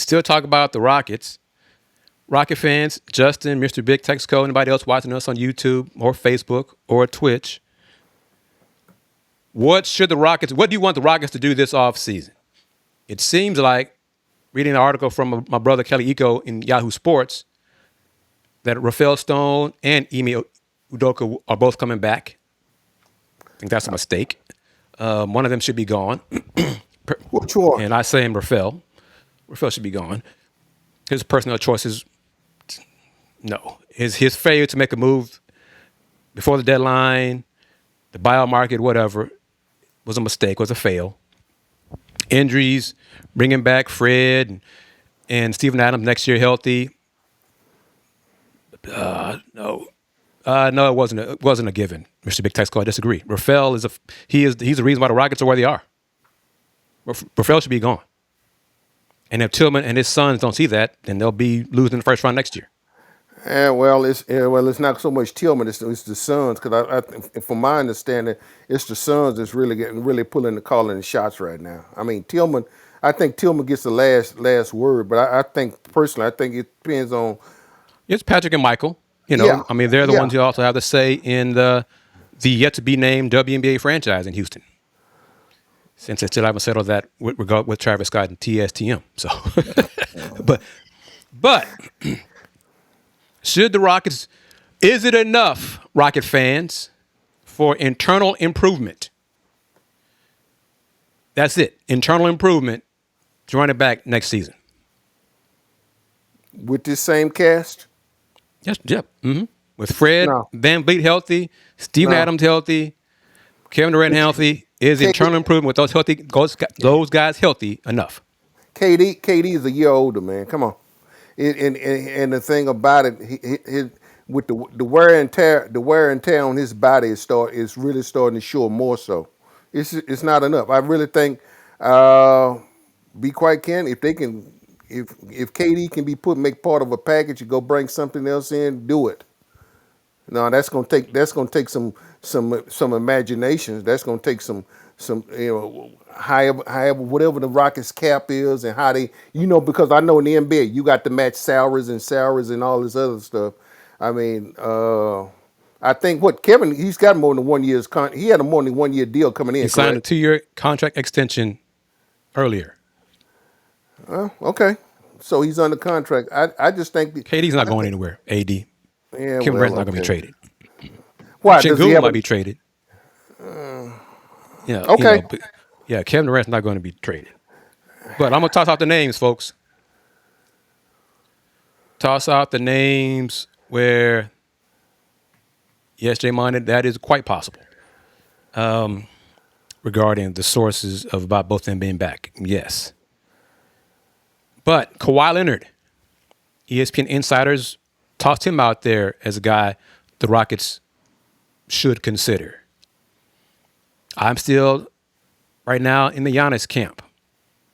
still talk about the Rockets. Rocket fans, Justin, Mr. Big Texaco, anybody else watching us on YouTube or Facebook or Twitch, what do you want the Rockets to do this offseason? It seems like, reading an article from my brother Kelly Eco in Yahoo Sports, that Rafael Stone and Ime Udoka are both coming back. I think that's a mistake. One of them should be gone. Which one? And I say him Rafael. Rafael should be gone. His personnel choices, no. His failure to make a move before the deadline, the buyout market, whatever, was a mistake, was a fail. Injuries, bringing back Fred and Steven Adams next year healthy. No, it wasn't a given. Mr. Big Texaco, I disagree. Rafael he's the reason why the Rockets are where they are. Rafael should be gone. And if Tillman and his sons don't see that, then they'll be losing the first round next year. It's not so much Tillman. It's the Suns, because I think, from my understanding, it's the Suns that's really pulling the calling the shots right now. I mean, Tillman. I think Tillman gets the last word, but I think personally, I think it depends on. It's Patrick and Michael. I mean, they're the ones who also have the say in the yet to be named WNBA franchise in Houston. Since they still haven't settled that with Travis Scott and TSTM. So, but should the Rockets? Is it enough, Rocket fans, for internal improvement? That's it. Internal improvement to run it back next season. With this same cast? Yes, yep. Mm-hmm. With Fred VanVleet healthy, Steven Adams healthy, Kevin Durant healthy, is internal improvement with those guys healthy enough? KD is a year older, man. Come on. And the thing about it, with the wear and tear on his body is really starting to show more so. It's not enough. I really think, be quite candid, if KD can be make part of a package and go bring something else in, do it. No, that's gonna take some imagination. That's gonna take some however whatever the Rockets cap is and how they, because I know in the NBA you got to match salaries and all this other stuff. I mean, I think Kevin, he's got more than 1 year's he had a more than 1 year deal coming in. He signed a 2-year contract extension earlier. Okay, so he's under contract. I just think KD's not going anywhere. AD. Yeah, Kevin Durant's not going to be traded. Why? Sengun might be traded. Okay. Kevin Durant's not going to be traded. But I'm going to toss out the names, folks. Toss out the names where, yes, Jae'Sean, that is quite possible. Regarding the sources about both them being back, yes. But Kawhi Leonard, ESPN insiders tossed him out there as a guy the Rockets should consider. I'm still, right now, in the Giannis camp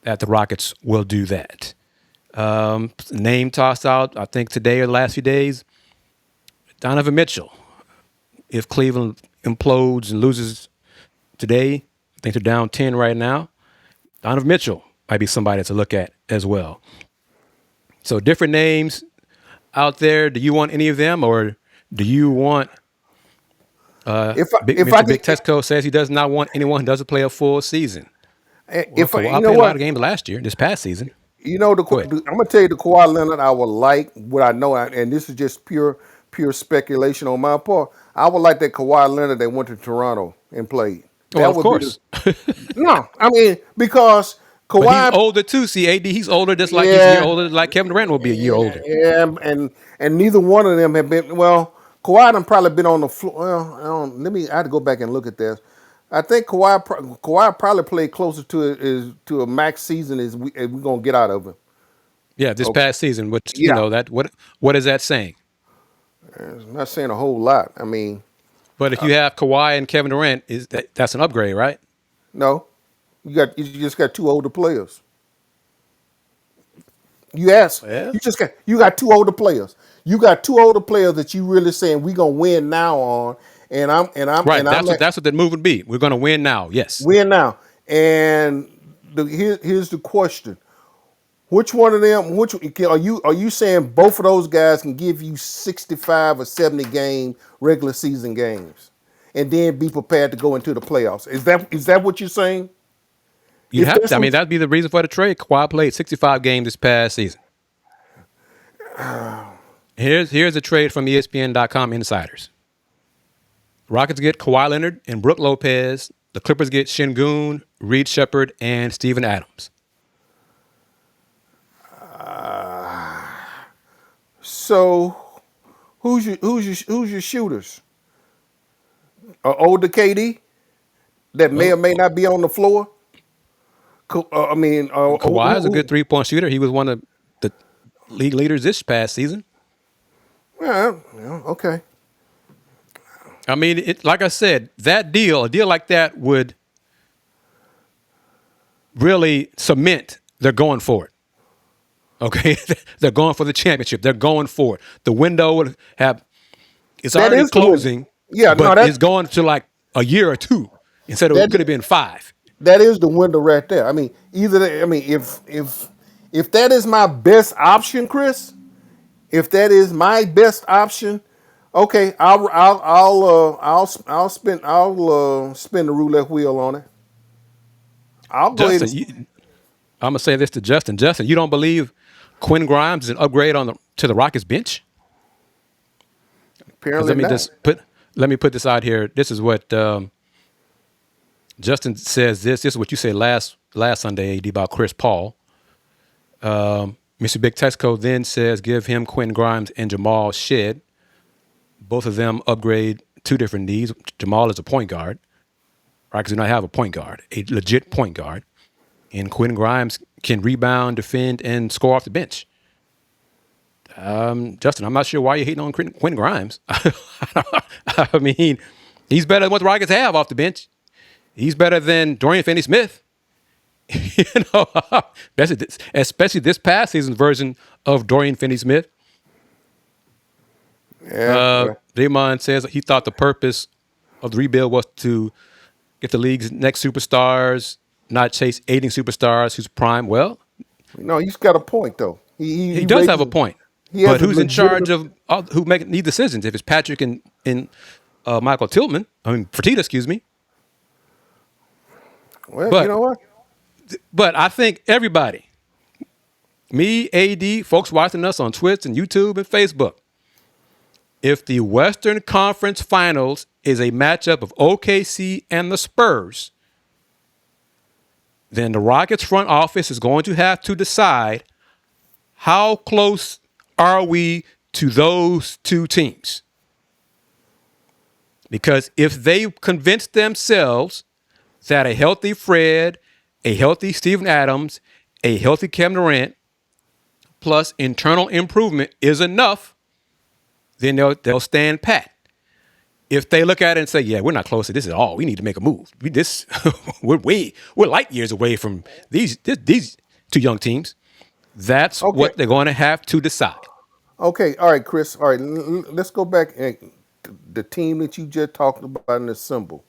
that the Rockets will do that. Name tossed out, I think today or the last few days, Donovan Mitchell. If Cleveland implodes and loses today, I think they're down 10 right now. Donovan Mitchell might be somebody to look at as well. So different names out there. Do you want any of them, or do you want? Big Tesco says he does not want anyone who doesn't play a full season. I played a lot of games last year, this past season. I'm gonna tell you the Kawhi Leonard I would like. What I know, and this is just pure speculation on my part. I would like that Kawhi Leonard that went to Toronto and played. Of course. No, I mean, because Kawhi, but he's older too. See, AD, he's older, just like he's a year older. Like Kevin Durant will be a year older. Yeah, and neither one of them have been. Well, Kawhi done probably been on the floor. Well, I had to go back and look at this. I think Kawhi probably played closer to a max season as we're gonna get out of him. Yeah, this past season. Which that what is that saying? It's not saying a whole lot. I mean, but if you have Kawhi and Kevin Durant, that's an upgrade, right? No, you just got two older players. You got two older players. You got two older players that you really saying we gonna win now on, and I'm right. That's what the move would be. We're gonna win now. Yes, win now. And here's the question: Which one of them? Which are you saying both of those guys can give you 65 or 70 game regular season games, and then be prepared to go into the playoffs? Is that what you're saying? You'd If have that's to. I mean, what, that'd be the reason for the trade. Kawhi played 65 games this past season. Here's a trade from ESPN.com insiders. Rockets get Kawhi Leonard and Brook Lopez. The Clippers get Şengün, Reed Shepherd, and Steven Adams. so who's your shooters? Older KD that may or Well, may not be on the floor. I mean, Kawhi is a good three-point shooter. He was one of the league leaders this past season. yeah, okay. I mean, like I said, a deal like that would really cement they're going for it. Okay, they're going for the championship. They're going for it. The window would have it's That already is the win. closing, Yeah, no, but it's going to like a year or two instead of it that could have been 5. that is the window right there. I mean, if that is my best option, Chris, if that is my best option, okay, I'll spin the roulette wheel on it. I'll go ahead Justin, and I'm gonna say this to Justin. Justin, you don't believe Quinn Grimes is an upgrade to the Rockets bench? Because apparently not. let me put this out here. This is what Justin says. This is what you said last Sunday, AD, about Chris Paul. Mr. Big Texco then says give him Quinn Grimes and Jamal Shed. Both of them upgrade 2 different needs. Jamal is a point guard. Rockets do not have a point guard, a legit point guard. And Quinn Grimes can rebound, defend, and score off the bench. Justin, I'm not sure why you're hating on Quinn Grimes. I mean, he's better than what the Rockets have off the bench. He's better than Dorian Finney-Smith. Especially this past season's version of Dorian Finney-Smith. Yeah. Draymond says he thought the purpose of the rebuild was to get the league's next superstars, not chase aging superstars who's prime. Well, No, he's got a point though. he does have a point. He has But a who's in charge legitimate- of who make these decisions? If it's Patrick and Michael Tillman, Fertitta, excuse me. Well, But you know what? But I think everybody, me, AD, folks watching us on Twitch and YouTube and Facebook, if the Western Conference Finals is a matchup of OKC and the Spurs, then the Rockets front office is going to have to decide how close are we to those 2 teams. Because if they convince themselves that a healthy Fred, a healthy Steven Adams, a healthy Kevin Durant, plus internal improvement is enough, then they'll stand pat. If they look at it and say, "Yeah, we're not close to this at all. We need to make a move. We're light years away from these 2 young teams." That's Okay. what they're going to have to decide. Okay, all right, Chris. All right, let's go back and the team that you just talked about in the symbol.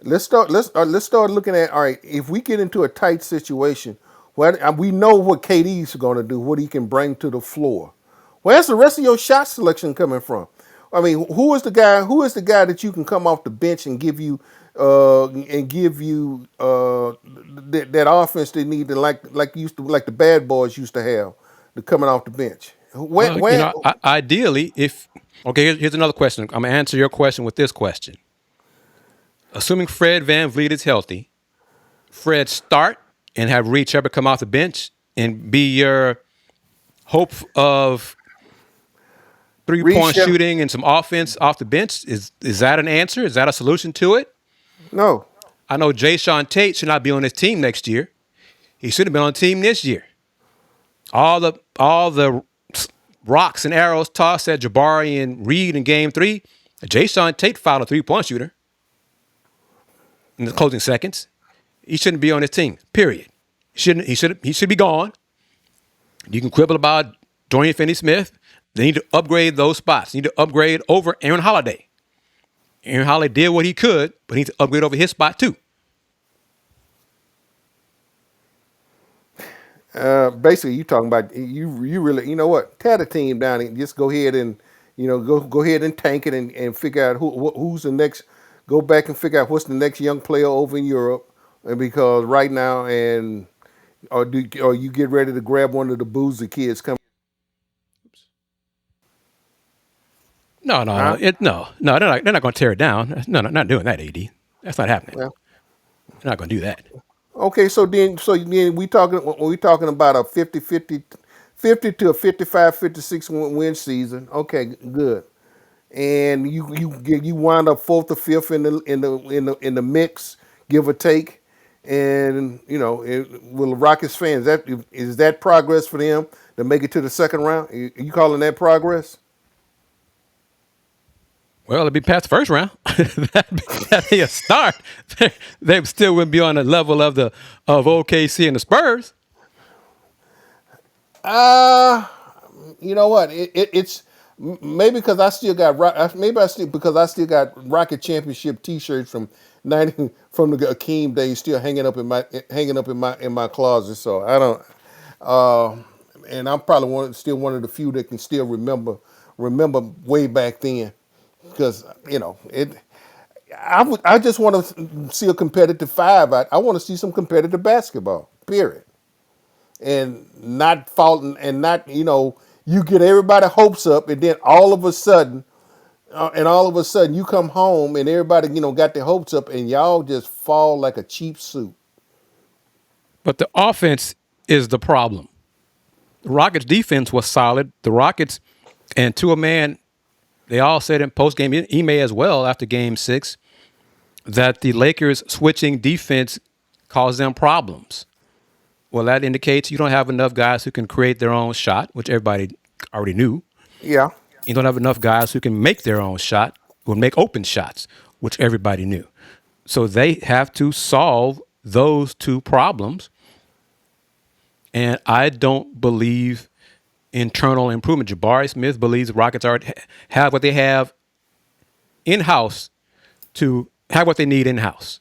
Let's start looking at, all right, if we get into a tight situation, we know what KD's going to do, what he can bring to the floor. Where's the rest of your shot selection coming from? I mean, who is the guy that you can come off the bench and give you that offense they need to like the bad boys used to have, the coming off the bench? Ideally, here's another question. I'm going to answer your question with this question. Assuming Fred VanVleet is healthy, Fred start and have Reed Shepherd come off the bench and be your hope of 3-point shooting and some offense off the bench. Is that an answer? Is that a solution to it? No. I know Jae'Sean Tate should not be on his team next year. He should have been on the team this year. All the rocks and arrows tossed at Jabari and Reed in Game 3. Jae'Sean Tate fouled a 3-point shooter in the closing seconds. He shouldn't be on his team. Period. He should be gone. You can quibble about Dorian Finney-Smith. They need to upgrade those spots. They need to upgrade over Aaron Holiday. Aaron Holiday did what he could, but he needs to upgrade over his spot too. Basically, you talking about you really you know what? Tear the team down and just go ahead and go ahead and tank it and figure out who's the next. Go back and figure out what's the next young player over in Europe, and because right now or you get ready to grab one of the boozy kids coming. No, no, no. Huh? No. They're not going to tear it down. No, no, not doing that. AD. That's not happening. Well, They're not going to do that. okay, so then we talking about a 50 to a 55, 56 win season. Okay, good. And you wind up fourth or fifth in the mix, give or take. And will the Rockets fans is that progress for them to make it to the second round? You calling that progress? Well, it'd be past the first round. That'd be a start. They still wouldn't be on the level of OKC and the Spurs. Uh you know what? It's maybe because I still got maybe I still because I still got Rocket Championship T-shirts from 90 from the Akeem days still hanging up in my closet. So I don't. Uh, and I'm probably still one of the few that can still remember way back then because it. I just want to see a competitive five. I want to see some competitive basketball. Period. And not faulting and not you get everybody hopes up and then all of a sudden you come home and everybody got their hopes up and y'all just fall like a cheap suit. But the offense is the problem. The Rockets' defense was solid. The Rockets, and to a man, they all said in post-game email as well after Game 6 that the Lakers switching defense caused them problems. Well, that indicates you don't have enough guys who can create their own shot, which everybody already knew. Yeah. You don't have enough guys who can make their own shot, who make open shots, which everybody knew. So they have to solve those two problems. And I don't believe internal improvement. Jabari Smith believes the Rockets have what they have in-house to have what they need in-house.